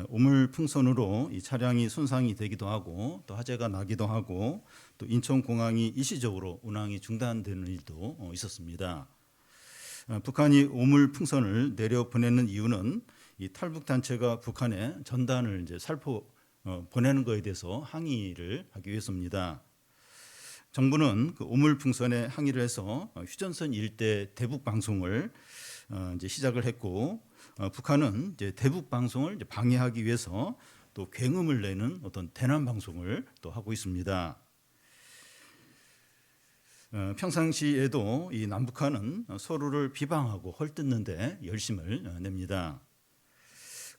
우물풍선으로 이 차량이 손상이 되기도 하고 또 화재가 나기도 하고 또 인천공항이 일시적으로 운항이 중단되는 일도 있었습니다. 북한이 우물풍선을 내려 보내는 이유는 이 탈북 단체가 북한에 전단을 이제 살포 보내는 것에 대해서 항의를 하기 위해서입니다. 정부는 그 우물풍선에 항의를 해서 휴전선 일대 대북 방송을 이제 시작을 했고, 북한은 이제 대북 방송을 이제 방해하기 위해서 또 굉음을 내는 어떤 대남 방송을 또 하고 있습니다. 평상시에도 이 남북한은 서로를 비방하고 헐뜯는데 열심을 냅니다.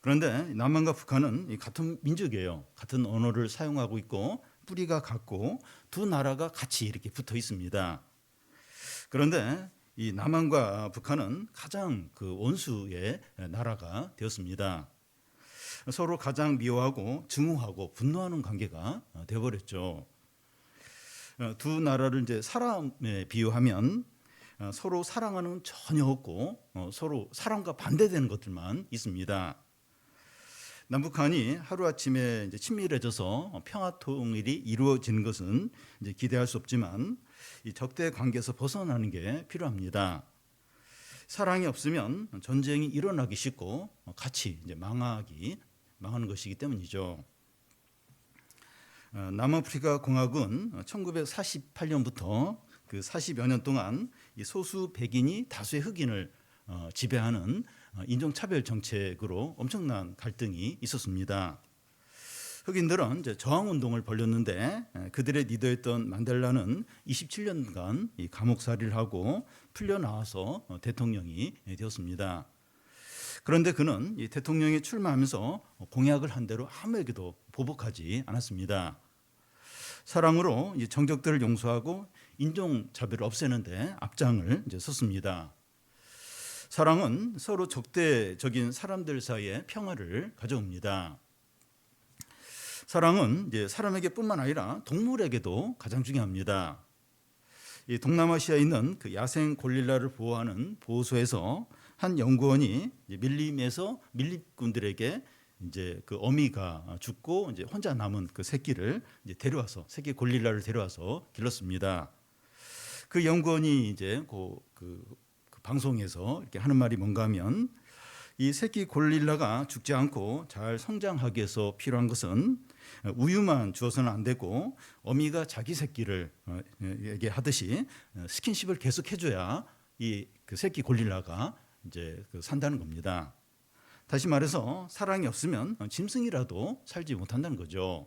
그런데 남한과 북한은 같은 민족이에요. 같은 언어를 사용하고 있고 뿌리가 같고 두 나라가 같이 이렇게 붙어 있습니다. 그런데 이 남한과 북한은 가장 그 원수의 나라가 되었습니다. 서로 가장 미워하고 증오하고 분노하는 관계가 되어버렸죠. 두 나라를 이제 사람에 비유하면 서로 사랑하는 전혀 없고 서로 사랑과 반대되는 것들만 있습니다. 남북한이 하루아침에 이제 친밀해져서 평화 통일이 이루어지는 것은 이제 기대할 수 없지만 이 적대 관계에서 벗어나는 게 필요합니다. 사랑이 없으면 전쟁이 일어나기 쉽고 같이 이제 망하는 것이기 때문이죠. 남아프리카 공화국은 1948년부터 그 40여 년 동안 이 소수 백인이 다수의 흑인을 지배하는 인종차별 정책으로 엄청난 갈등이 있었습니다. 흑인들은 이제 저항운동을 벌였는데 그들의 리더였던 만델라는 27년간 이 감옥살이를 하고 풀려나와서 대통령이 되었습니다. 그런데 그는 이 대통령에 출마하면서 공약을 한 대로 아무에게도 보복하지 않았습니다. 사랑으로 이 정적들을 용서하고 인종차별을 없애는 데 앞장을 이제 섰습니다. 사랑은 서로 적대적인 사람들 사이에 평화를 가져옵니다. 사랑은 이제 사람에게뿐만 아니라 동물에게도 가장 중요합니다. 이 동남아시아에 있는 그 야생 고릴라를 보호하는 보호소에서 한 연구원이 밀림에서 밀림꾼들에게 이제 그 어미가 죽고 이제 혼자 남은 그 새끼를 이제 데려와서 새끼 고릴라를 데려와서 길렀습니다. 그 연구원이 이제 그 방송에서 이렇게 하는 말이 뭔가 하면 이 새끼 고릴라가 죽지 않고 잘 성장하기 위해서 필요한 것은 우유만 주어서는 안 되고 어미가 자기 새끼를 에게 하듯이 스킨십을 계속 해줘야 이 그 새끼 고릴라가 이제 산다는 겁니다. 다시 말해서 사랑이 없으면 짐승이라도 살지 못한다는 거죠.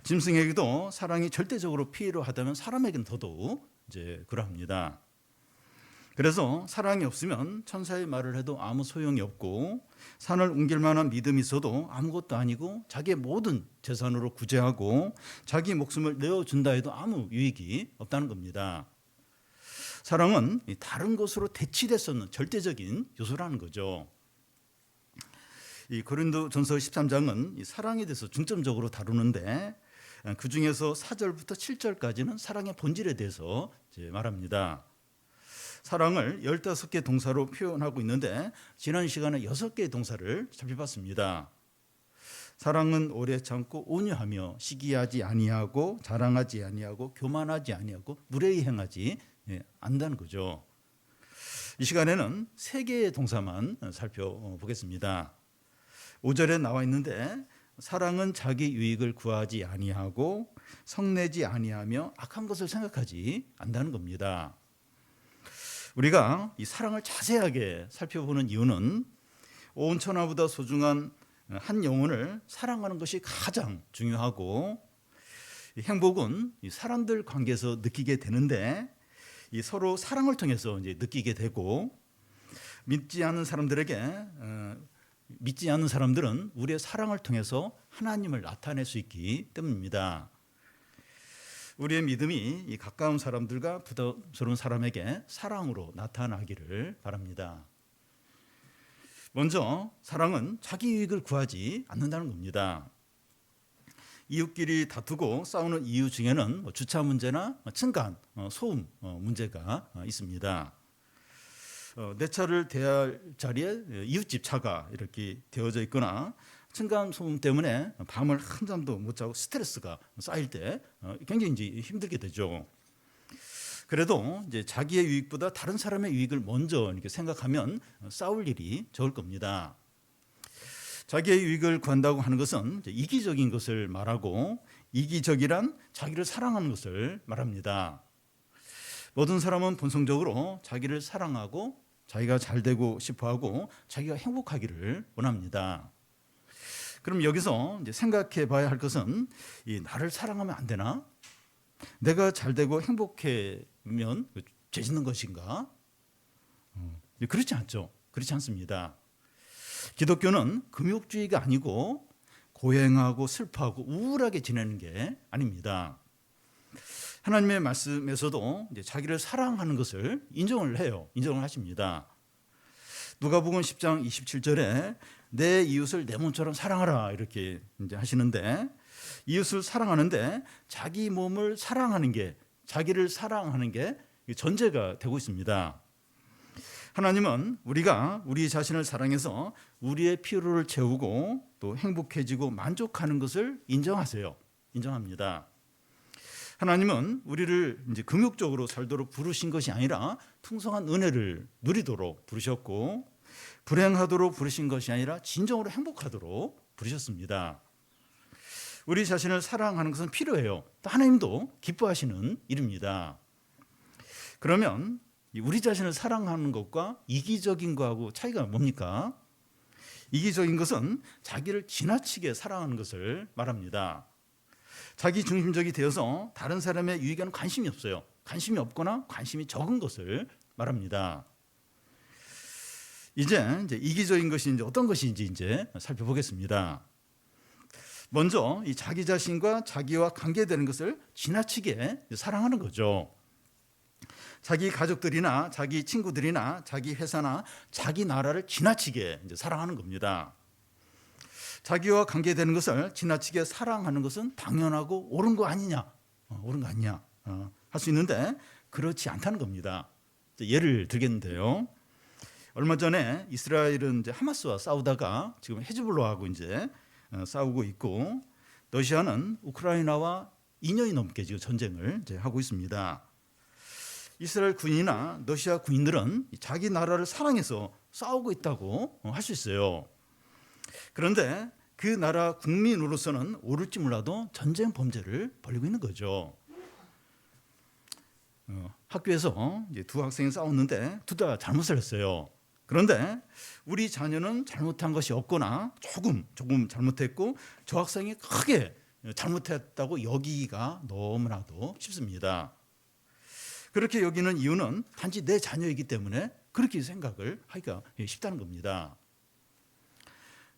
짐승에게도 사랑이 절대적으로 필요하다면 사람에게는 더더욱 이제 그러합니다. 그래서 사랑이 없으면 천사의 말을 해도 아무 소용이 없고 산을 옮길 만한 믿음이 있어도 아무것도 아니고 자기의 모든 재산으로 구제하고 자기 목숨을 내어준다 해도 아무 유익이 없다는 겁니다. 사랑은 다른 것으로 대치됐었는 절대적인 요소라는 거죠. 이 고린도전서 13장은 이 사랑에 대해서 중점적으로 다루는데 그 중에서 4절부터 7절까지는 사랑의 본질에 대해서 이제 말합니다. 사랑을 15개 동사로 표현하고 있는데 지난 시간에 6개의 동사를 살펴봤습니다. 사랑은 오래 참고 온유하며 시기하지 아니하고 자랑하지 아니하고 교만하지 아니하고 무례히 행하지 않는다는 거죠. 이 시간에는 3개의 동사만 살펴보겠습니다. 5절에 나와 있는데 사랑은 자기 유익을 구하지 아니하고 성내지 아니하며 악한 것을 생각하지 않는다는 겁니다. 우리가 이 사랑을 자세하게 살펴보는 이유는 온 천하보다 소중한 한 영혼을 사랑하는 것이 가장 중요하고 행복은 이 사람들 관계에서 느끼게 되는데 이 서로 사랑을 통해서 이제 느끼게 되고 믿지 않는 사람들은 우리의 사랑을 통해서 하나님을 나타낼 수 있기 때문입니다. 우리의 믿음이 이 가까운 사람들과 부담스러운 사람에게 사랑으로 나타나기를 바랍니다. 먼저 사랑은 자기 이익을 구하지 않는다는 겁니다. 이웃끼리 다투고 싸우는 이유 중에는 주차 문제나 층간, 소음 문제가 있습니다. 내 차를 대할 자리에 이웃집 차가 이렇게 되어져 있거나 층간 소음 때문에 밤을 한잠도 못 자고 스트레스가 쌓일 때 굉장히 이제 힘들게 되죠. 그래도 이제 자기의 유익보다 다른 사람의 유익을 먼저 이렇게 생각하면 싸울 일이 적을 겁니다. 자기의 유익을 구한다고 하는 것은 이제 이기적인 것을 말하고, 이기적이란 자기를 사랑하는 것을 말합니다. 모든 사람은 본성적으로 자기를 사랑하고 자기가 잘 되고 싶어하고 자기가 행복하기를 원합니다. 그럼 여기서 이제 생각해 봐야 할 것은, 나를 사랑하면 안 되나? 내가 잘 되고 행복하면 죄 짓는 것인가? 그렇지 않죠. 그렇지 않습니다. 기독교는 금욕주의가 아니고 고행하고 슬퍼하고 우울하게 지내는 게 아닙니다. 하나님의 말씀에서도 이제 자기를 사랑하는 것을 인정을 해요. 인정을 하십니다. 누가복음 10장 27절에 내 이웃을 내 몸처럼 사랑하라 이렇게 이제 하시는데, 이웃을 사랑하는데 자기 몸을 사랑하는 게, 자기를 사랑하는 게 전제가 되고 있습니다. 하나님은 우리가 우리 자신을 사랑해서 우리의 필요를 채우고 또 행복해지고 만족하는 것을 인정하세요. 인정합니다. 하나님은 우리를 이제 금욕적으로 살도록 부르신 것이 아니라 풍성한 은혜를 누리도록 부르셨고, 불행하도록 부르신 것이 아니라 진정으로 행복하도록 부르셨습니다. 우리 자신을 사랑하는 것은 필요해요. 또 하나님도 기뻐하시는 일입니다. 그러면 우리 자신을 사랑하는 것과 이기적인 것하고 차이가 뭡니까? 이기적인 것은 자기를 지나치게 사랑하는 것을 말합니다. 자기 중심적이 되어서 다른 사람의 유익에는 관심이 없어요. 관심이 없거나 관심이 적은 것을 말합니다. 이제 이기적인 것이 이제 어떤 것인지 이제 살펴보겠습니다. 먼저 이 자기 자신과 자기와 관계되는 것을 지나치게 사랑하는 거죠. 자기 가족들이나 자기 친구들이나 자기 회사나 자기 나라를 지나치게 이제 사랑하는 겁니다. 자기와 관계되는 것을 지나치게 사랑하는 것은 당연하고 옳은 거 아니냐, 옳은 거 아니냐 할 수 있는데 그렇지 않다는 겁니다. 예를 들겠는데요. 얼마 전에 이스라엘은 이제 하마스와 싸우다가 지금 헤즈볼라하고 이제 싸우고 있고, 러시아는 우크라이나와 2년이 넘게 지금 전쟁을 이제 하고 있습니다. 이스라엘 군인이나 러시아 군인들은 자기 나라를 사랑해서 싸우고 있다고 할 수 있어요. 그런데 그 나라 국민으로서는 옳을지 몰라도 전쟁 범죄를 벌이고 있는 거죠. 학교에서 이제 두 학생이 싸웠는데 둘 다 잘못을 했어요. 그런데 우리 자녀는 잘못한 것이 없거나 조금 잘못했고 저 학생이 크게 잘못했다고 여기기가 너무나도 쉽습니다. 그렇게 여기는 이유는 단지 내 자녀이기 때문에 그렇게 생각을 하기가 쉽다는 겁니다.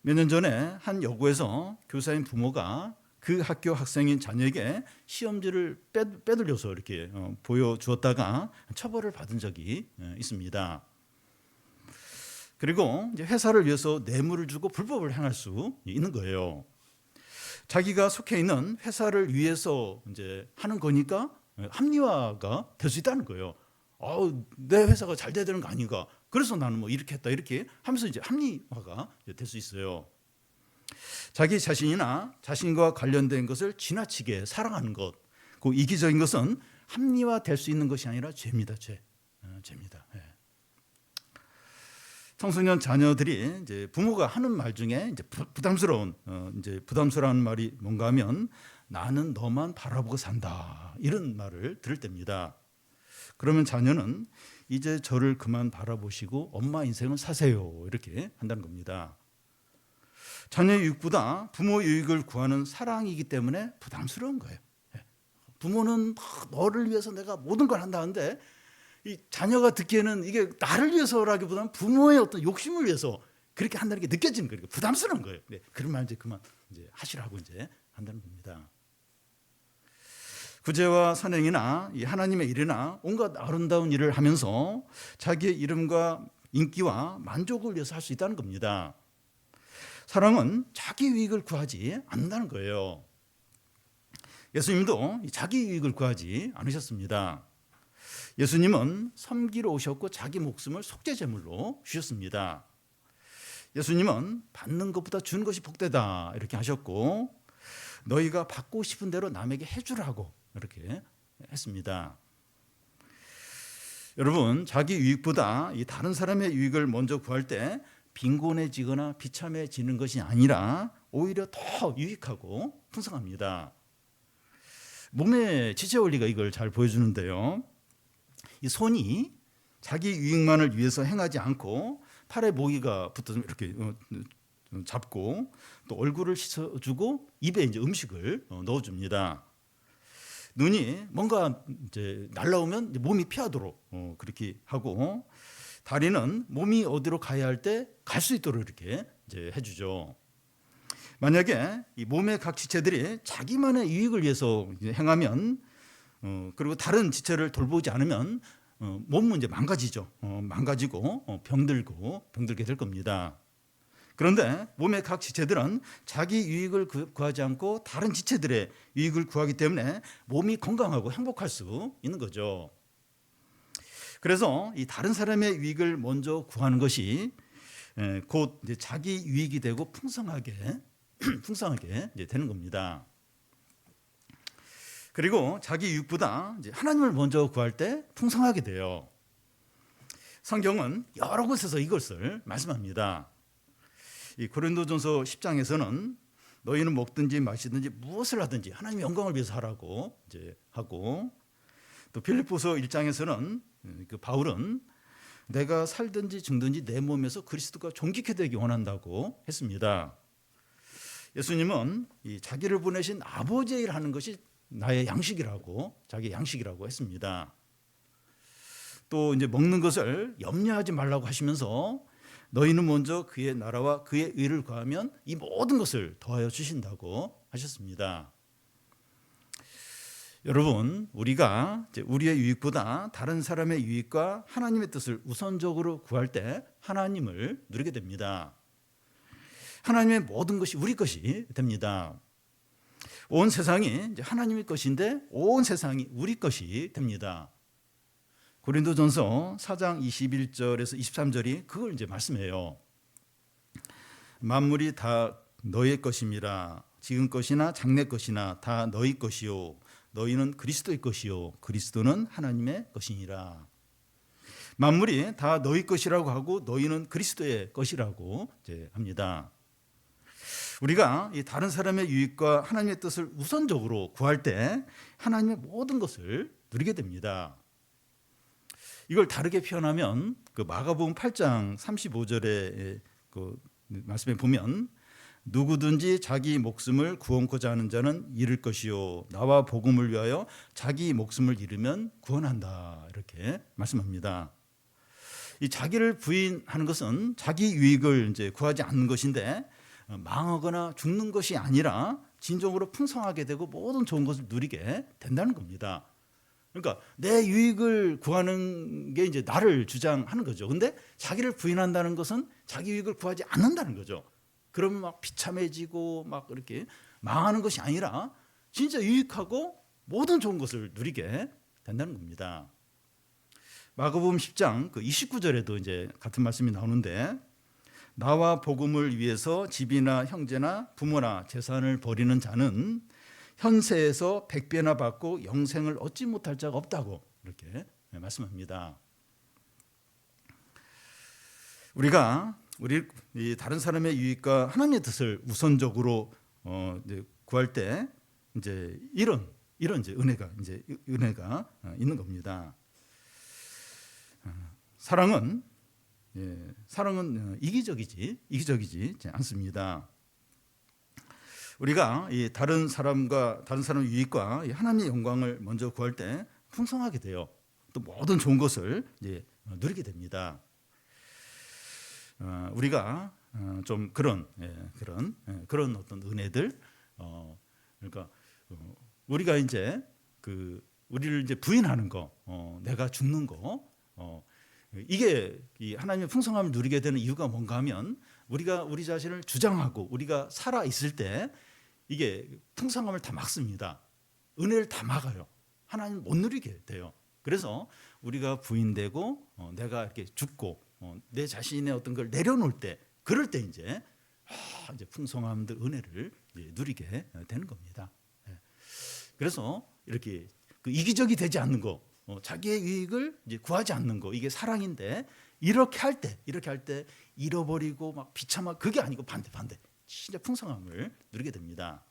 몇 년 전에 한 여고에서 교사인 부모가 그 학교 학생인 자녀에게 시험지를 빼돌려서 이렇게 보여주었다가 처벌을 받은 적이 있습니다. 그리고 이제 회사를 위해서 뇌물을 주고 불법을 행할 수 있는 거예요. 자기가 속해 있는 회사를 위해서 이제 하는 거니까 합리화가 될 수 있다는 거예요. 내 회사가 잘 돼야 되는 거 아닌가? 그래서 나는 뭐 이렇게 했다 이렇게 하면서 이제 합리화가 될 수 있어요. 자기 자신이나 자신과 관련된 것을 지나치게 사랑하는 것, 그 이기적인 것은 합리화될 수 있는 것이 아니라 죄입니다. 죄입니다. 청소년 자녀들이 이제 부모가 하는 말 중에 이제 부담스러운 말이 뭔가 하면 나는 너만 바라보고 산다 이런 말을 들을 때입니다. 그러면 자녀는 이제 저를 그만 바라보시고 엄마 인생을 사세요 이렇게 한다는 겁니다. 자녀의 유익보다 부모 유익을 구하는 사랑이기 때문에 부담스러운 거예요. 부모는 너를 위해서 내가 모든 걸 한다는데 이 자녀가 듣기에는 이게 나를 위해서라기보다는 부모의 어떤 욕심을 위해서 그렇게 한다는 게 느껴지는 거예요. 부담스러운 거예요. 그런 말 이제 그만 이제 하시라고 이제 한다는 겁니다. 구제와 선행이나 이 하나님의 일이나 온갖 아름다운 일을 하면서 자기의 이름과 인기와 만족을 위해서 할 수 있다는 겁니다. 사랑은 자기 유익을 구하지 않는다는 거예요. 예수님도 자기 유익을 구하지 않으셨습니다. 예수님은 섬기러 오셨고 자기 목숨을 속죄제물로 주셨습니다. 예수님은 받는 것보다 주는 것이 복되다 이렇게 하셨고, 너희가 받고 싶은 대로 남에게 해주라고 이렇게 했습니다. 여러분, 자기 유익보다 이 다른 사람의 유익을 먼저 구할 때 빈곤해지거나 비참해지는 것이 아니라 오히려 더 유익하고 풍성합니다. 몸의 지체 원리가 이걸 잘 보여주는데요. 이 손이 자기 유익만을 위해서 행하지 않고 팔에 모기가 붙어서 이렇게 잡고 또 얼굴을 씻어주고 입에 이제 음식을 넣어줍니다. 눈이 뭔가 이제 날라오면 몸이 피하도록 그렇게 하고, 다리는 몸이 어디로 가야 할 때 갈 수 있도록 이렇게 이제 해주죠. 만약에 이 몸의 각 지체들이 자기만의 유익을 위해서 행하면 그리고 다른 지체를 돌보지 않으면 몸은 이제 망가지죠. 망가지고 병들게 될 겁니다. 그런데 몸의 각 지체들은 자기 유익을 구하지 않고 다른 지체들의 유익을 구하기 때문에 몸이 건강하고 행복할 수 있는 거죠. 그래서 이 다른 사람의 유익을 먼저 구하는 것이 곧 이제 자기 유익이 되고 풍성하게 이제 되는 겁니다. 그리고 자기 유익보다 이제 하나님을 먼저 구할 때 풍성하게 돼요. 성경은 여러 곳에서 이것을 말씀합니다. 이 고린도전서 10장에서는 너희는 먹든지 마시든지 무엇을 하든지 하나님의 영광을 위해서 하라고 이제 하고, 또 빌립보서 1장에서는 그 바울은 내가 살든지 죽든지 내 몸에서 그리스도가 존귀케 되기 원한다고 했습니다. 예수님은 이 자기를 보내신 아버지의 일 하는 것이 나의 양식이라고, 자기의 양식이라고 했습니다. 또 이제 먹는 것을 염려하지 말라고 하시면서 너희는 먼저 그의 나라와 그의 의를 구하면 이 모든 것을 더하여 주신다고 하셨습니다. 여러분, 우리가 우리의 유익보다 다른 사람의 유익과 하나님의 뜻을 우선적으로 구할 때 하나님을 누리게 됩니다. 하나님의 모든 것이 우리 것이 됩니다. 온 세상이 이제 하나님의 것인데 온 세상이 우리 것이 됩니다. 고린도전서 4장 21절에서 23절이 그걸 이제 말씀해요. 만물이 다 너의 것임이라. 지금 것이나 장래 것이나 다 너희 것이요. 너희는 그리스도의 것이요. 그리스도는 하나님의 것이니라. 만물이 다 너희 것이라고 하고 너희는 그리스도의 것이라고 이제 합니다. 우리가 이 다른 사람의 유익과 하나님의 뜻을 우선적으로 구할 때 하나님의 모든 것을 누리게 됩니다. 이걸 다르게 표현하면 그 마가복음 8장 35절의 그 말씀에 보면 누구든지 자기 목숨을 구원코자 하는 자는 잃을 것이요 나와 복음을 위하여 자기 목숨을 잃으면 구원한다 이렇게 말씀합니다. 이 자기를 부인하는 것은 자기 유익을 이제 구하지 않는 것인데 망하거나 죽는 것이 아니라 진정으로 풍성하게 되고 모든 좋은 것을 누리게 된다는 겁니다. 그러니까 내 유익을 구하는 게 이제 나를 주장하는 거죠. 근데 자기를 부인한다는 것은 자기 유익을 구하지 않는다는 거죠. 그러면 막 비참해지고 막 이렇게 망하는 것이 아니라 진짜 유익하고 모든 좋은 것을 누리게 된다는 겁니다. 마가복음 10장 그 29절에도 이제 같은 말씀이 나오는데 나와 복음을 위해서 집이나 형제나 부모나 재산을 버리는 자는 현세에서 100배나 받고 영생을 얻지 못할 자가 없다고 이렇게 말씀합니다. 우리가 우리 다른 사람의 유익과 하나님의 뜻을 우선적으로 이제 구할 때 이제 이런 이제 은혜가 있는 겁니다. 사랑은 이기적이지 않습니다. 우리가 이 다른 사람의 유익과 하나님의 영광을 먼저 구할 때 풍성하게 돼요. 또 모든 좋은 것을 이제 누리게 됩니다. 우리가 좀 그런 어떤 은혜들, 그러니까 우리가 이제 우리를 이제 부인하는 거, 내가 죽는 거, 이게 이 하나님의 풍성함을 누리게 되는 이유가 뭔가 하면 우리가 우리 자신을 주장하고 우리가 살아 있을 때 이게 풍성함을 다 막습니다. 은혜를 다 막아요. 하나님 못 누리게 돼요. 그래서 우리가 부인되고 내가 이렇게 죽고 내 자신의 어떤 걸 내려놓을 때, 그럴 때 이제 풍성함들 은혜를 이제 누리게 되는 겁니다. 그래서 이렇게 그 이기적이 되지 않는 거, 자기의 유익을 이제 구하지 않는 거, 이게 사랑인데 이렇게 할 때 잃어버리고 막 비참한, 그게 아니고 반대 진짜 풍성함을 누리게 됩니다.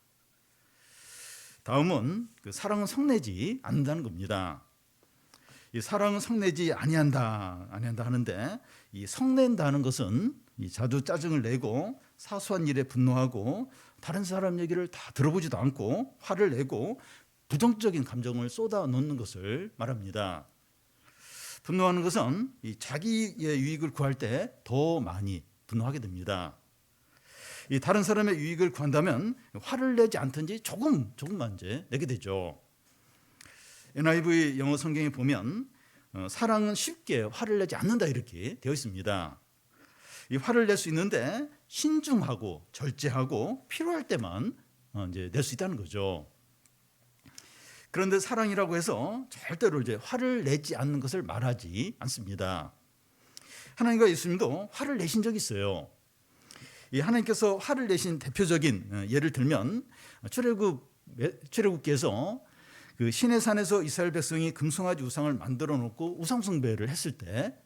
다음은 그 사랑은 성내지 않는다는 겁니다. 이 사랑은 성내지 아니한다 하는데, 이 성낸다는 것은 이 자주 짜증을 내고 사소한 일에 분노하고 다른 사람 얘기를 다 들어보지도 않고 화를 내고 부정적인 감정을 쏟아 놓는 것을 말합니다. 분노하는 것은 이 자기의 유익을 구할 때 더 많이 분노하게 됩니다. 이 다른 사람의 유익을 구한다면 화를 내지 않든지 조금만 이제 내게 되죠. NIV 영어 성경에 보면 사랑은 쉽게 화를 내지 않는다 이렇게 되어 있습니다. 이 화를 낼 수 있는데 신중하고 절제하고 필요할 때만 이제 낼 수 있다는 거죠. 그런데 사랑이라고 해서 절대로 이제 화를 내지 않는 것을 말하지 않습니다. 하나님과 예수님도 화를 내신 적이 있어요. 이 하나님께서 화를 내신 대표적인 예를 들면 출애굽기에서 그 시내 산에서 이스라엘 백성이 금송아지 우상을 만들어 놓고 우상 숭배를 했을 때,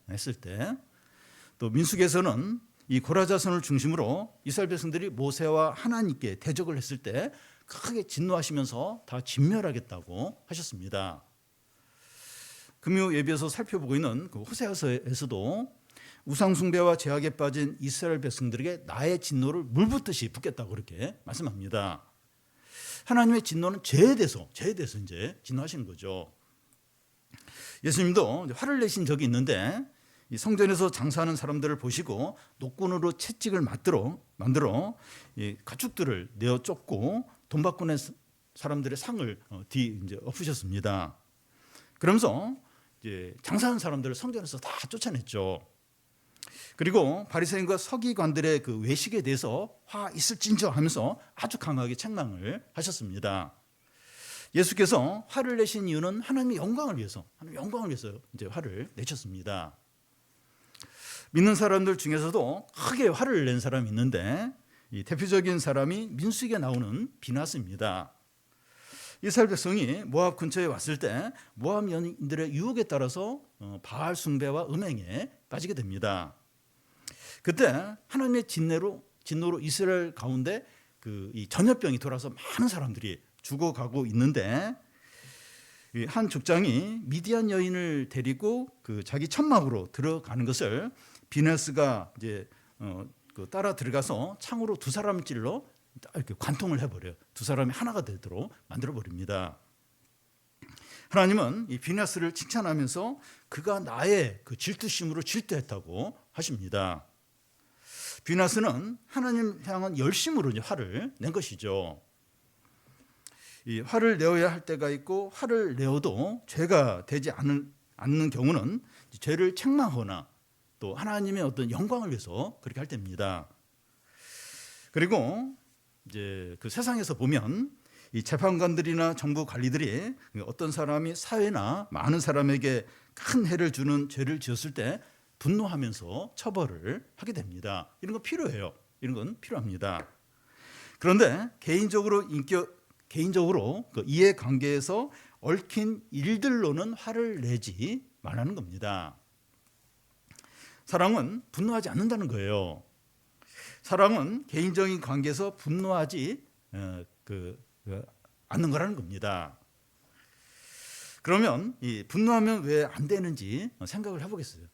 또 민수기에서는 이 고라자손을 중심으로 이스라엘 백성들이 모세와 하나님께 대적을 했을 때 크게 진노하시면서 다 진멸하겠다고 하셨습니다. 금요 예배에서 살펴보고 있는 그 호세아서에서도 우상 숭배와 죄악에 빠진 이스라엘 백성들에게 나의 진노를 물붓듯이 붓겠다고 그렇게 말씀합니다. 하나님의 진노는 죄에 대해서 이제 진노하시는 거죠. 예수님도 화를 내신 적이 있는데, 이 성전에서 장사하는 사람들을 보시고 노끈으로 채찍을 만들어 이 가축들을 내어 쫓고 돈 받고 낸 사람들의 상을 이제 엎으셨습니다. 그러면서 이제 장사하는 사람들을 성전에서 다 쫓아냈죠. 그리고 바리새인과 서기관들의 그 외식에 대해서 화 있을진저 하면서 아주 강하게 책망을 하셨습니다. 예수께서 화를 내신 이유는 하나님의 영광을 위해서 이제 화를 내셨습니다. 믿는 사람들 중에서도 크게 화를 낸 사람이 있는데, 이 대표적인 사람이 민수기에 나오는 비나스입니다. 이스라엘 백성이 모압 근처에 왔을 때 모압 여인들의 유혹에 따라서 바알 숭배와 음행에 빠지게 됩니다. 그때 하나님의 진노로 이스라엘 가운데 이 전염병이 돌아서 많은 사람들이 죽어가고 있는데, 한 족장이 미디안 여인을 데리고 그 자기 천막으로 들어가는 것을 비나스가 이제 따라 들어가서 창으로 두 사람을 찔러 이렇게 관통을 해버려요. 두 사람이 하나가 되도록 만들어 버립니다. 하나님은 이 비나스를 칭찬하면서 그가 나의 그 질투심으로 질투했다고 하십니다. 비나스는 하나님 향한 열심으로 이제 화를 낸 것이죠. 이 화를 내어야 할 때가 있고, 화를 내어도 죄가 되지 않는 경우는 죄를 책망하거나 또 하나님의 어떤 영광을 위해서 그렇게 할 때입니다. 그리고 이제 그 세상에서 보면 이 재판관들이나 정부 관리들이 어떤 사람이 사회나 많은 사람에게 큰 해를 주는 죄를 지었을 때 분노하면서 처벌을 하게 됩니다. 이런 건 필요해요. 이런 건 필요합니다. 그런데 개인적으로 그 이해관계에서 얽힌 일들로는 화를 내지 말라는 겁니다. 사랑은 분노하지 않는다는 거예요. 사랑은 개인적인 관계에서 분노하지 않는 거라는 겁니다. 그러면 이 분노하면 왜 안 되는지 생각을 해보겠어요.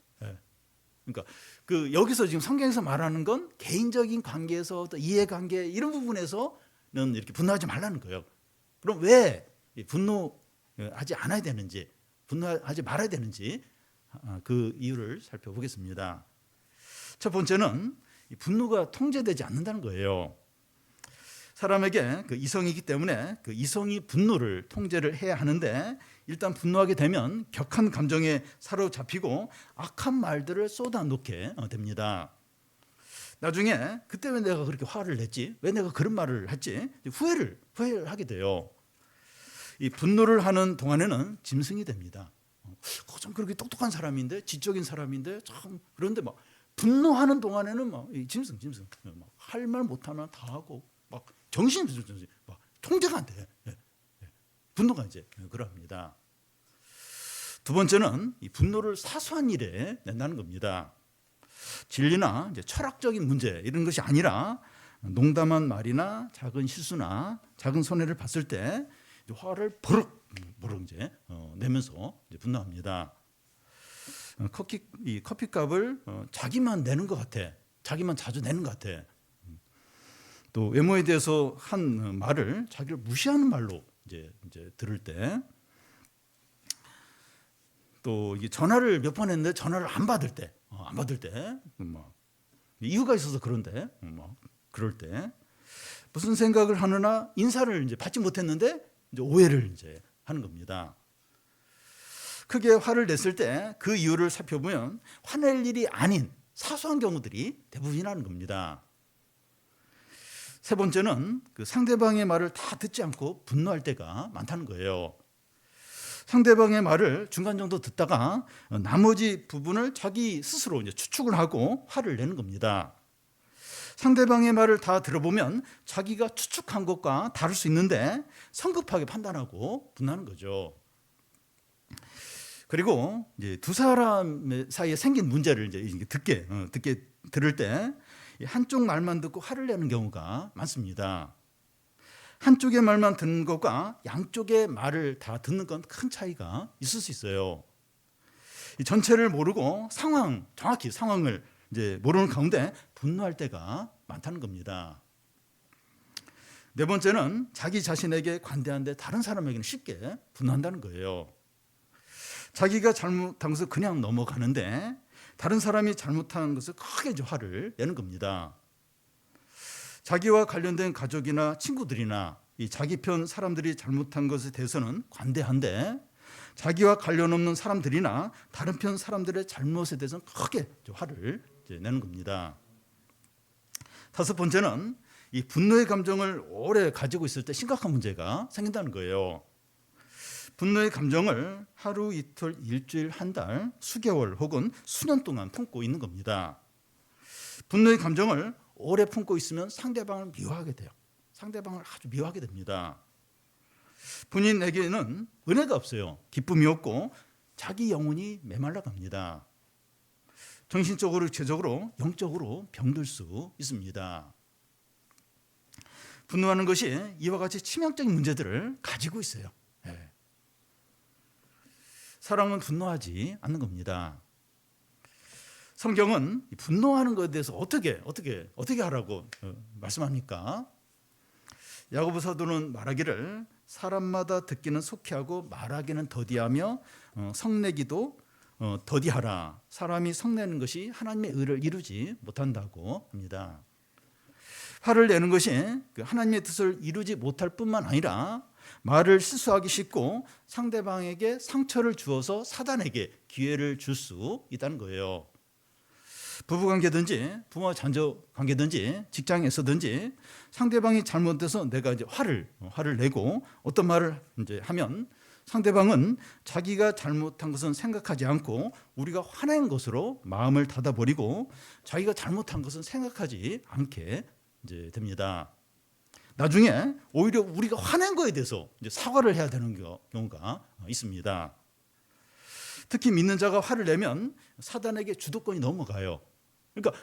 그러니까 여기서 지금 성경에서 말하는 건 개인적인 관계에서 또 이해관계 이런 부분에서는 이렇게 분노하지 말라는 거예요. 그럼 왜 분노하지 않아야 되는지, 분노하지 말아야 되는지 그 이유를 살펴보겠습니다. 첫 번째는 분노가 통제되지 않는다는 거예요. 사람에게 그 이성이기 때문에 그 이성이 분노를 통제를 해야 하는데, 일단 분노하게 되면 격한 감정에 사로잡히고 악한 말들을 쏟아놓게 됩니다. 나중에 그때 왜 내가 그렇게 화를 냈지? 왜 내가 그런 말을 했지? 후회를 하게 돼요. 이 분노를 하는 동안에는 짐승이 됩니다. 좀 그렇게 똑똑한 사람인데, 지적인 사람인데, 참 그런데 막 분노하는 동안에는 막 짐승 할 말 못하나 다 하고 막 정신 막 통제가 안 돼. 분노가 이제 그럽니다. 두 번째는 이 분노를 사소한 일에 낸다는 겁니다. 진리나 이제 철학적인 문제 이런 것이 아니라 농담한 말이나 작은 실수나 작은 손해를 봤을 때 화를 버럭 이제 내면서 이제 분노합니다. 이 커피값을 자기만 내는 것 같아. 자기만 자주 내는 것 같아. 또 외모에 대해서 한 말을 자기를 무시하는 말로 이제 들을 때, 또 전화를 몇 번 했는데 전화를 안 받을 때, 뭐 이유가 있어서 그런데 뭐 그럴 때 무슨 생각을 하느나 인사를 이제 받지 못했는데 이제 오해를 이제 하는 겁니다. 크게 화를 냈을 때 그 이유를 살펴보면 화낼 일이 아닌 사소한 경우들이 대부분이라는 겁니다. 세 번째는 그 상대방의 말을 다 듣지 않고 분노할 때가 많다는 거예요. 상대방의 말을 중간 정도 듣다가 나머지 부분을 자기 스스로 이제 추측을 하고 화를 내는 겁니다. 상대방의 말을 다 들어보면 자기가 추측한 것과 다를 수 있는데 성급하게 판단하고 분노하는 거죠. 그리고 이제 두 사람 사이에 생긴 문제를 이제 듣게 들을 때 한쪽 말만 듣고 화를 내는 경우가 많습니다. 한쪽의 말만 듣는 것과 양쪽의 말을 다 듣는 건 큰 차이가 있을 수 있어요. 이 전체를 모르고 정확히 상황을 이제 모르는 가운데 분노할 때가 많다는 겁니다. 네 번째는 자기 자신에게 관대한데 다른 사람에게는 쉽게 분노한다는 거예요. 자기가 잘못한 것을 그냥 넘어가는데 다른 사람이 잘못한 것을 크게 이제 화를 내는 겁니다. 자기와 관련된 가족이나 친구들이나 이 자기 편 사람들이 잘못한 것에 대해서는 관대한데 자기와 관련 없는 사람들이나 다른 편 사람들의 잘못에 대해서는 크게 화를 내는 겁니다. 다섯 번째는 이 분노의 감정을 오래 가지고 있을 때 심각한 문제가 생긴다는 거예요. 분노의 감정을 하루, 이틀, 일주일, 한 달, 수개월 혹은 수년 동안 품고 있는 겁니다. 분노의 감정을 오래 품고 있으면 상대방을 미워하게 돼요. 상대방을 아주 미워하게 됩니다. 본인에게는 은혜가 없어요. 기쁨이 없고 자기 영혼이 메말라 갑니다. 정신적으로, 육체적으로, 영적으로 병들 수 있습니다. 분노하는 것이 이와 같이 치명적인 문제들을 가지고 있어요. 사랑은 분노하지 않는 겁니다. 성경은 분노하는 것에 대해서 어떻게 하라고 말씀합니까? 야고보 사도는 말하기를 사람마다 듣기는 속히 하고 말하기는 더디하며 성내기도 더디하라. 사람이 성내는 것이 하나님의 의를 이루지 못한다고 합니다. 화를 내는 것이 하나님의 뜻을 이루지 못할 뿐만 아니라 말을 실수하기 쉽고 상대방에게 상처를 주어서 사단에게 기회를 줄 수 있다는 거예요. 부부관계든지 부모와 자녀 관계든지 직장에서든지 상대방이 잘못돼서 내가 이제 화를 내고 어떤 말을 이제 하면 상대방은 자기가 잘못한 것은 생각하지 않고 우리가 화낸 것으로 마음을 닫아버리고 자기가 잘못한 것은 생각하지 않게 이제 됩니다. 나중에 오히려 우리가 화낸 거에 대해서 이제 사과를 해야 되는 경우가 있습니다. 특히 믿는 자가 화를 내면 사단에게 주도권이 넘어가요. 그러니까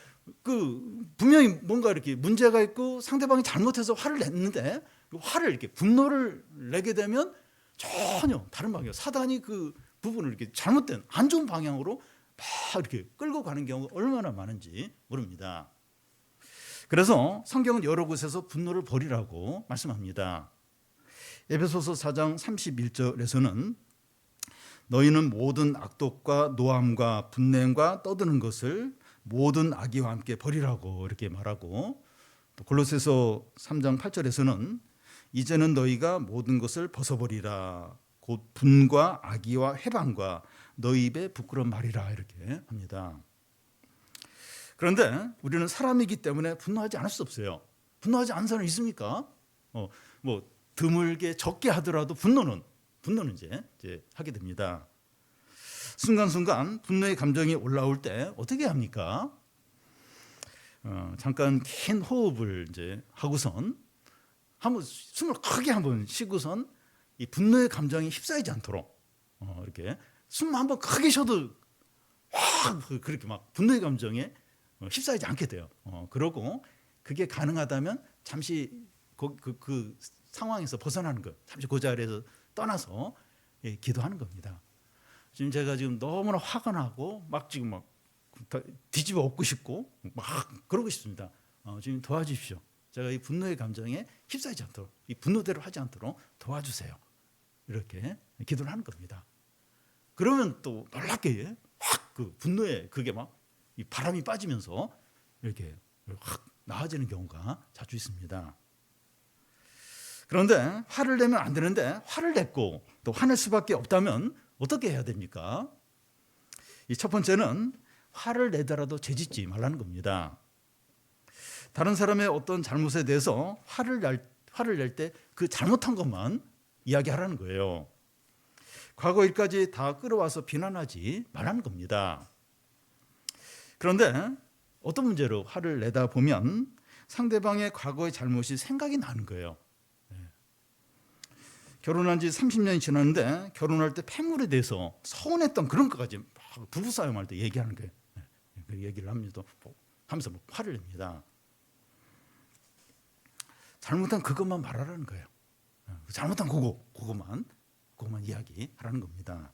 분명히 뭔가 이렇게 문제가 있고 상대방이 잘못해서 화를 냈는데 화를 이렇게 분노를 내게 되면 전혀 다른 방향, 사단이 그 부분을 이렇게 잘못된 안 좋은 방향으로 막 이렇게 끌고 가는 경우가 얼마나 많은지 모릅니다. 그래서 성경은 여러 곳에서 분노를 버리라고 말씀합니다. 에베소서 4장 31절에서는 너희는 모든 악독과 노함과 분냄과 떠드는 것을 모든 악의와 함께 버리라고 이렇게 말하고, 또 골로새서 3장 8절에서는 이제는 너희가 모든 것을 벗어버리라. 곧 분과 악의와 회방과 너희 입에 부끄러운 말이라 이렇게 합니다. 그런데 우리는 사람이기 때문에 분노하지 않을 수 없어요. 분노하지 않는 사람이 있습니까? 드물게 적게 하더라도 분노는 이제 하게 됩니다. 순간순간 분노의 감정이 올라올 때 어떻게 합니까? 잠깐 긴 호흡을 이제 하고선 한번 숨을 크게 한번 쉬고선 이 분노의 감정이 휩싸이지 않도록 이렇게 숨 한번 크게 쉬어도 그렇게 막 분노의 감정에 휩싸이지 않게 돼요. 그러고 그게 가능하다면 잠시 그 상황에서 벗어나는 것, 잠시 그 자리에서 떠나서 기도하는 겁니다. 지금 제가 지금 너무나 화가 나고 막 지금 막 뒤집어 엎고 싶고 막 그러고 싶습니다. 지금 도와주십시오. 제가 이 분노의 감정에 휩싸이지 않도록, 이 분노대로 하지 않도록 도와주세요. 이렇게 기도를 하는 겁니다. 그러면 또 놀랍게 확 그 분노에 그게 막 이 바람이 빠지면서 이렇게 확 나아지는 경우가 자주 있습니다. 그런데 화를 내면 안 되는데 화를 냈고 또 화낼 수밖에 없다면 어떻게 해야 됩니까? 이 첫 번째는 화를 내더라도 죄짓지 말라는 겁니다. 다른 사람의 어떤 잘못에 대해서 화를 낼 때 그 잘못한 것만 이야기하라는 거예요. 과거 일까지 다 끌어와서 비난하지 말라는 겁니다. 그런데 어떤 문제로 화를 내다 보면 상대방의 과거의 잘못이 생각이 나는 거예요. 결혼한 지 30년이 지났는데 결혼할 때 폐물에 대해서 서운했던 그런 것까지 부부싸움할 때 얘기하는 거예요. 그 얘기를 하면서 화를 냅니다. 잘못한 그것만 말하라는 거예요. 잘못한 그것만 이야기하라는 겁니다.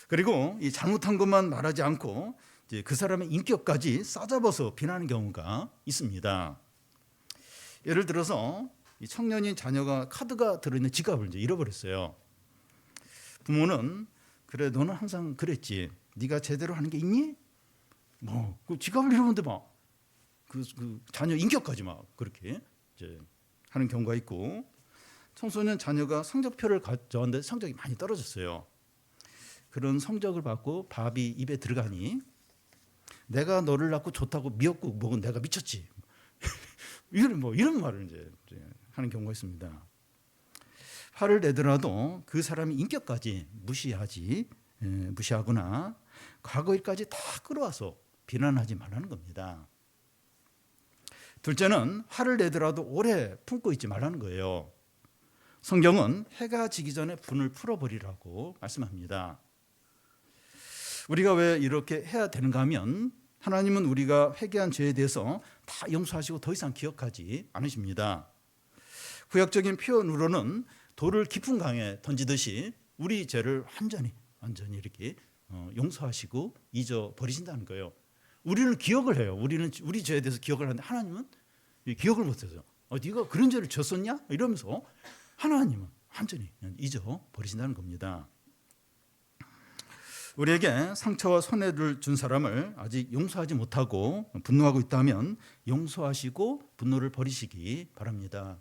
그리고 이 잘못한 것만 말하지 않고 이제 그 사람의 인격까지 싸잡아서 비난하는 경우가 있습니다. 예를 들어서 이 청년인 자녀가 카드가 들어있는 지갑을 이제 잃어버렸어요. 부모는 그래 너는 항상 그랬지. 네가 제대로 하는 게 있니? 뭐 그 지갑을 잃어버렸는데 막 그 자녀 인격까지 막 그렇게 이제 하는 경우가 있고, 청소년 자녀가 성적표를 가져왔는데 성적이 많이 떨어졌어요. 그런 성적을 받고 밥이 입에 들어가니 내가 너를 낳고 좋다고 미역국 먹은 내가 미쳤지. 이런 말을 이제 하는 경우가 있습니다. 화를 내더라도 그 사람의 인격까지 무시하거나 과거 일까지 다 끌어와서 비난하지 말라는 겁니다. 둘째는 화를 내더라도 오래 품고 있지 말라는 거예요. 성경은 해가 지기 전에 분을 풀어버리라고 말씀합니다. 우리가 왜 이렇게 해야 되는가 하면 하나님은 우리가 회개한 죄에 대해서 다 용서하시고 더 이상 기억하지 않으십니다. 구약적인 표현으로는 돌을 깊은 강에 던지듯이 우리 죄를 완전히 이렇게 용서하시고 잊어버리신다는 거예요. 우리는 기억을 해요. 우리는 우리 죄에 대해서 기억을 하는데 하나님은 기억을 못해서 네가 그런 죄를 졌었냐? 이러면서 하나님은 완전히 잊어버리신다는 겁니다. 우리에게 상처와 손해를 준 사람을 아직 용서하지 못하고 분노하고 있다면 용서하시고 분노를 버리시기 바랍니다.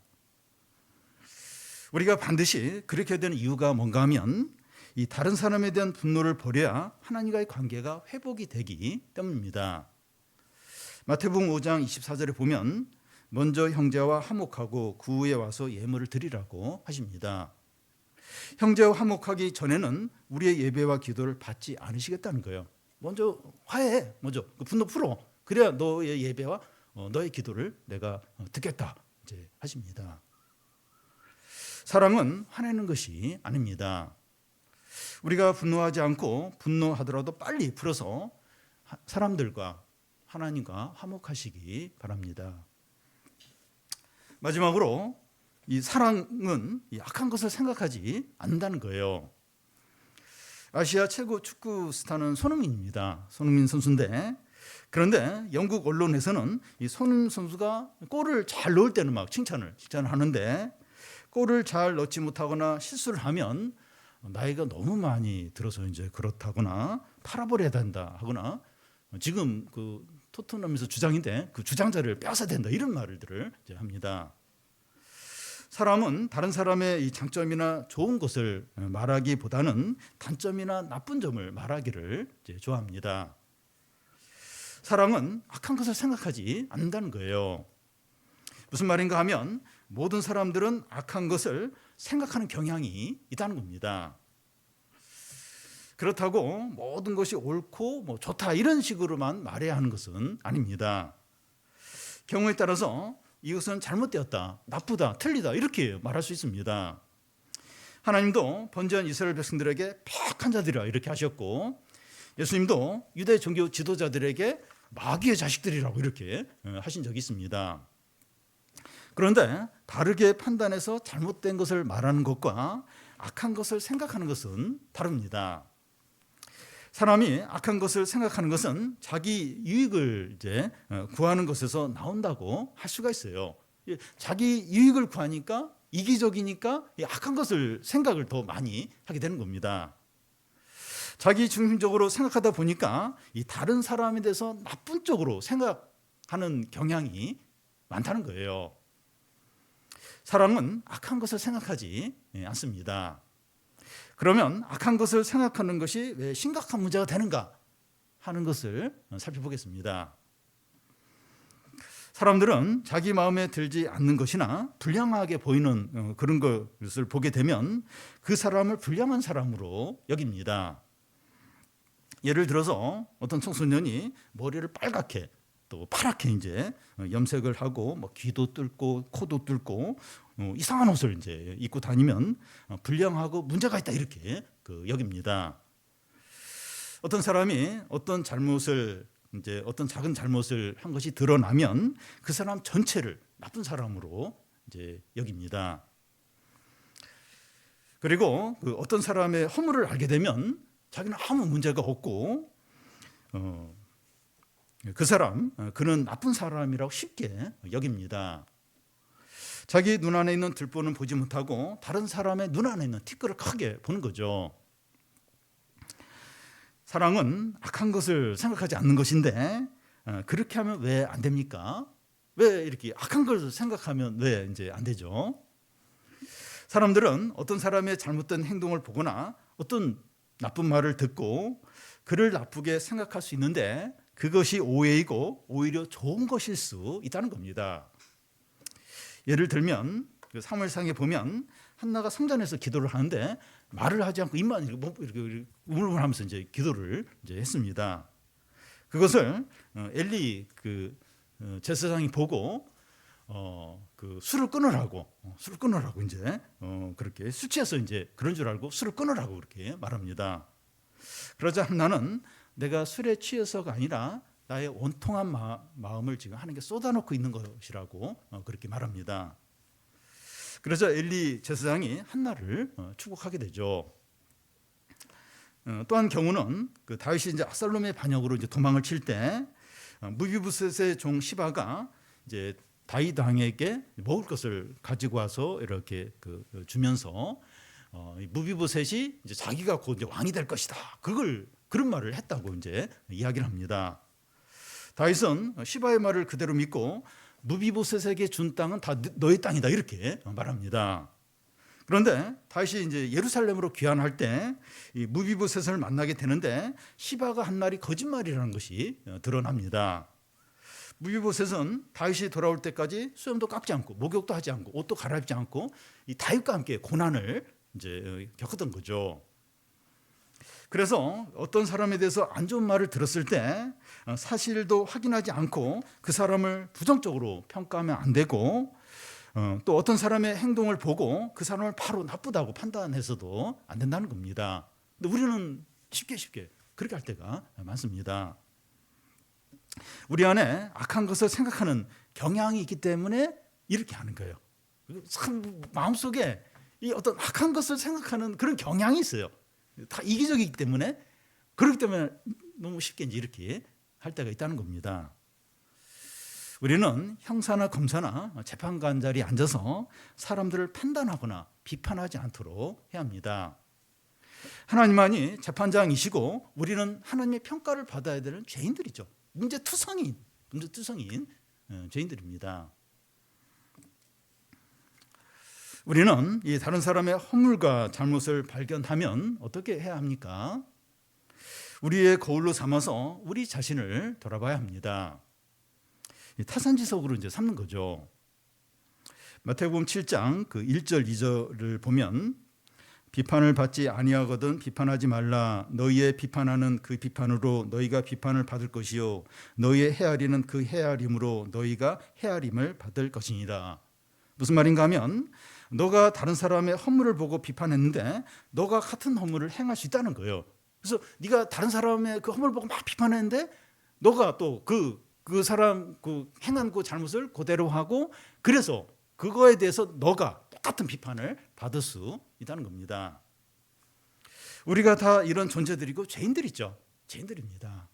우리가 반드시 그렇게 되는 이유가 뭔가 하면 이 다른 사람에 대한 분노를 버려야 하나님과의 관계가 회복이 되기 때문입니다. 마태복음 5장 24절에 보면 먼저 형제와 화목하고 그 후에 와서 예물을 드리라고 하십니다. 형제와 화목하기 전에는 우리의 예배와 기도를 받지 않으시겠다는 거예요. 먼저 화해, 먼저 그 분노 풀어. 그래야 너의 예배와 너의 기도를 내가 듣겠다 이제 하십니다. 사랑은 화내는 것이 아닙니다. 우리가 분노하지 않고 분노하더라도 빨리 풀어서 사람들과 하나님과 화목하시기 바랍니다. 마지막으로 이 사랑은 악한 것을 생각하지 않는다는 거예요. 아시아 최고 축구 스타는 손흥민입니다. 손흥민 선수인데, 그런데 영국 언론에서는 이 손흥민 선수가 골을 잘 넣을 때는 막 칭찬을 하는데 골을 잘 넣지 못하거나 실수를 하면 나이가 너무 많이 들어서 이제 그렇다거나 팔아버려야 된다 하거나 지금 그 토트넘에서 주장인데 그 주장자를 빼앗아야 된다 이런 말들을 이제 합니다. 사람은 다른 사람의 이 장점이나 좋은 것을 말하기보다는 단점이나 나쁜 점을 말하기를 이제 좋아합니다. 사랑은 악한 것을 생각하지 않는다는 거예요. 무슨 말인가 하면 모든 사람들은 악한 것을 생각하는 경향이 있다는 겁니다. 그렇다고 모든 것이 옳고 좋다 이런 식으로만 말해야 하는 것은 아닙니다. 경우에 따라서 이것은 잘못되었다, 나쁘다, 틀리다 이렇게 말할 수 있습니다. 하나님도 번제한 이스라엘 백성들에게 폐악한 자들이라 이렇게 하셨고, 예수님도 유대 종교 지도자들에게 마귀의 자식들이라고 이렇게 하신 적이 있습니다. 그런데 다르게 판단해서 잘못된 것을 말하는 것과 악한 것을 생각하는 것은 다릅니다. 사람이 악한 것을 생각하는 것은 자기 유익을 이제 구하는 것에서 나온다고 할 수가 있어요. 자기 유익을 구하니까 이기적이니까 악한 것을 생각을 더 많이 하게 되는 겁니다. 자기 중심적으로 생각하다 보니까 이 다른 사람에 대해서 나쁜 쪽으로 생각하는 경향이 많다는 거예요. 사람은 악한 것을 생각하지 않습니다. 그러면 악한 것을 생각하는 것이 왜 심각한 문제가 되는가 하는 것을 살펴보겠습니다. 사람들은 자기 마음에 들지 않는 것이나 불량하게 보이는 그런 것을 보게 되면 그 사람을 불량한 사람으로 여깁니다. 예를 들어서 어떤 청소년이 머리를 빨갛게 또 파랗게 이제 염색을 하고 귀도 뚫고 코도 뚫고 이상한 옷을 이제 입고 다니면 불량하고 문제가 있다 이렇게 여깁니다. 어떤 사람이 어떤 잘못을 이제 어떤 작은 잘못을 한 것이 드러나면 그 사람 전체를 나쁜 사람으로 이제 여깁니다. 그리고 어떤 사람의 허물을 알게 되면 자기는 아무 문제가 없고 그 사람, 그는 나쁜 사람이라고 쉽게 여깁니다. 자기 눈 안에 있는 들보는 보지 못하고 다른 사람의 눈 안에 있는 티끌을 크게 보는 거죠. 사랑은 악한 것을 생각하지 않는 것인데 그렇게 하면 왜 안 됩니까? 왜 이렇게 악한 것을 생각하면 왜 이제 안 되죠? 사람들은 어떤 사람의 잘못된 행동을 보거나 어떤 나쁜 말을 듣고 그를 나쁘게 생각할 수 있는데 그것이 오해이고 오히려 좋은 것일 수 있다는 겁니다. 예를 들면 사무엘상에 보면 한나가 성전에서 기도를 하는데 말을 하지 않고 입만 이렇게 우물우물하면서 이제 기도를 이제 했습니다. 그것을 엘리 제사장이 보고 술을 끊으라고 이제 그렇게 술 취해서 이제 그런 줄 알고 술을 끊으라고 그렇게 말합니다. 그러자 한나는 내가 술에 취해서가 아니라 나의 온통한 마음을 지금 하는 게 쏟아놓고 있는 것이라고 그렇게 말합니다. 그래서 엘리 제사장이 한나를 추국하게 되죠. 또한 경우는 다윗이 이제 압살롬의 반역으로 이제 도망을 칠 때 무비보셋의 종 시바가 이제 다윗 왕에게 먹을 것을 가지고 와서 이렇게 주면서 무비보셋이 이제 자기가 곧 이제 왕이 될 것이다. 그런 말을 했다고 이제 이야기를 합니다. 다윗은 시바의 말을 그대로 믿고 무비보셋에게 준 땅은 다 너의 땅이다 이렇게 말합니다. 그런데 다윗이 이제 예루살렘으로 귀환할 때 이 무비보셋을 만나게 되는데 시바가 한 말이 거짓말이라는 것이 드러납니다. 무비보셋은 다윗이 돌아올 때까지 수염도 깎지 않고 목욕도 하지 않고 옷도 갈아입지 않고 이 다윗과 함께 고난을 이제 겪었던 거죠. 그래서 어떤 사람에 대해서 안 좋은 말을 들었을 때 사실도 확인하지 않고 그 사람을 부정적으로 평가하면 안 되고 또 어떤 사람의 행동을 보고 그 사람을 바로 나쁘다고 판단해서도 안 된다는 겁니다. 근데 우리는 쉽게 그렇게 할 때가 많습니다. 우리 안에 악한 것을 생각하는 경향이 있기 때문에 이렇게 하는 거예요. 참 마음속에 이 어떤 악한 것을 생각하는 그런 경향이 있어요. 다 이기적이기 때문에 그렇기 때문에 너무 쉽게 이제 이렇게 할 때가 있다는 겁니다. 우리는 형사나 검사나 재판관 자리에 앉아서 사람들을 판단하거나 비판하지 않도록 해야 합니다. 하나님만이 재판장이시고 우리는 하나님의 평가를 받아야 되는 죄인들이죠. 문제투성인 죄인들입니다. 우리는 이 다른 사람의 허물과 잘못을 발견하면 어떻게 해야 합니까? 우리의 거울로 삼아서 우리 자신을 돌아봐야 합니다. 타산지석으로 이제 삼는 거죠. 마태복음 7장 1절 2절을 보면 비판을 받지 아니하거든 비판하지 말라. 너희의 비판하는 그 비판으로 너희가 비판을 받을 것이요 너희의 헤아리는 그 헤아림으로 너희가 헤아림을 받을 것이니라. 무슨 말인가 하면 너가 다른 사람의 허물을 보고 비판했는데 너가 같은 허물을 행할 수 있다는 거예요. 그래서 네가 다른 사람의 그 허물을 보고 막 비판했는데 너가 또 그 사람 그 행한 그 잘못을 그대로 하고 그래서 그거에 대해서 너가 똑같은 비판을 받을 수 있다는 겁니다. 우리가 다 이런 존재들이고 죄인들이죠. 죄인들입니다.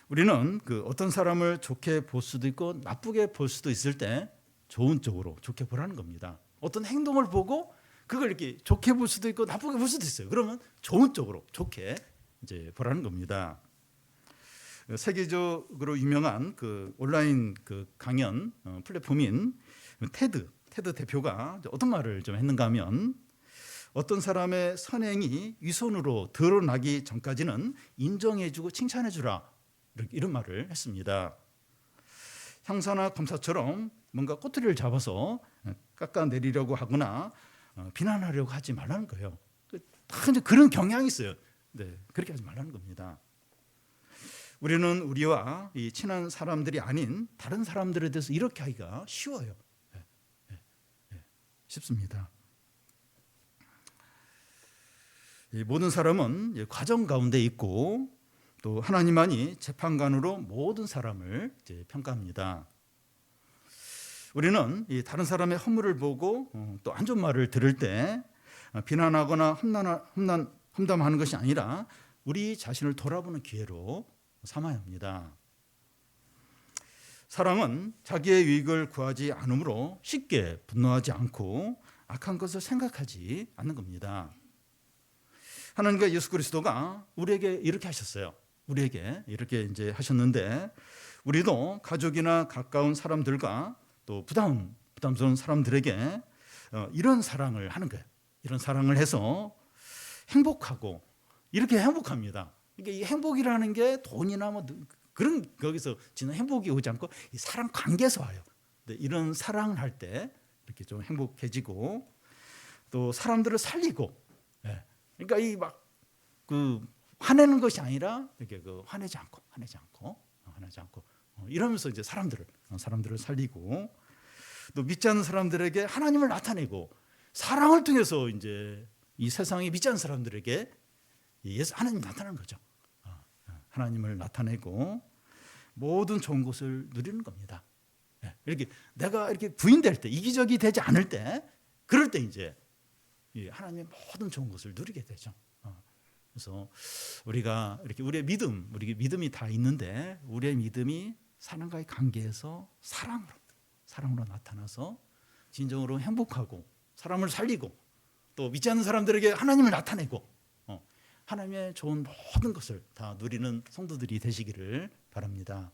우리는 그 어떤 사람을 좋게 볼 수도 있고 나쁘게 볼 수도 있을 때 좋은 쪽으로 좋게 보라는 겁니다. 어떤 행동을 보고 그걸 이렇게 좋게 볼 수도 있고 나쁘게 볼 수도 있어요. 그러면 좋은 쪽으로 좋게 이제 보라는 겁니다. 세계적으로 유명한 그 온라인 그 강연 플랫폼인 테드 대표가 어떤 말을 좀 했는가 하면 어떤 사람의 선행이 위선으로 드러나기 전까지는 인정해주고 칭찬해주라 이런 말을 했습니다. 형사나 검사처럼 뭔가 꼬투리를 잡아서 깎아내리려고 하거나 비난하려고 하지 말라는 거예요. 다 이제 그런 경향이 있어요. 네, 그렇게 하지 말라는 겁니다. 우리는 우리와 이 친한 사람들이 아닌 다른 사람들에 대해서 이렇게 하기가 쉬워요. 쉽습니다. 이 모든 사람은 과정 가운데 있고 또 하나님만이 재판관으로 모든 사람을 이제 평가합니다. 우리는 이 다른 사람의 허물을 보고 또 안 좋은 말을 들을 때 비난하거나 험담하는 것이 아니라 우리 자신을 돌아보는 기회로 삼아야 합니다. 사랑은 자기의 유익을 구하지 않으므로 쉽게 분노하지 않고 악한 것을 생각하지 않는 겁니다. 하나님과 예수 그리스도가 우리에게 이렇게 하셨어요. 우리에게 이렇게 이제 하셨는데 우리도 가족이나 가까운 사람들과 또 부담스러운 사람들에게 이런 사랑을 하는 거예요. 이런 사랑을 해서 행복하고 이렇게 행복합니다. 그러니까 이 행복이라는 게 돈이나 뭐 그런 거기서 지는 행복이 오지 않고 이 사랑 관계에서 와요. 이런 사랑을 할 때 이렇게 좀 행복해지고 또 사람들을 살리고, 그러니까 이 막 그 화내는 것이 아니라 이렇게 그 화내지 않고 이러면서 이제 사람들을 살리고 또 믿지 않는 사람들에게 하나님을 나타내고 사랑을 통해서 이제 이 세상에 믿지 않는 사람들에게 예수 하나님 나타나는 거죠. 하나님을 나타내고 모든 좋은 것을 누리는 겁니다. 이렇게 내가 이렇게 부인될 때, 이기적이 되지 않을 때, 그럴 때 이제 하나님의 모든 좋은 것을 누리게 되죠. 그래서 우리가 이렇게 우리의 믿음이 다 있는데 우리의 믿음이 사람과의 관계에서 사랑으로 나타나서 진정으로 행복하고 사람을 살리고 또 믿지 않는 사람들에게 하나님을 나타내고 하나님의 좋은 모든 것을 다 누리는 성도들이 되시기를 바랍니다.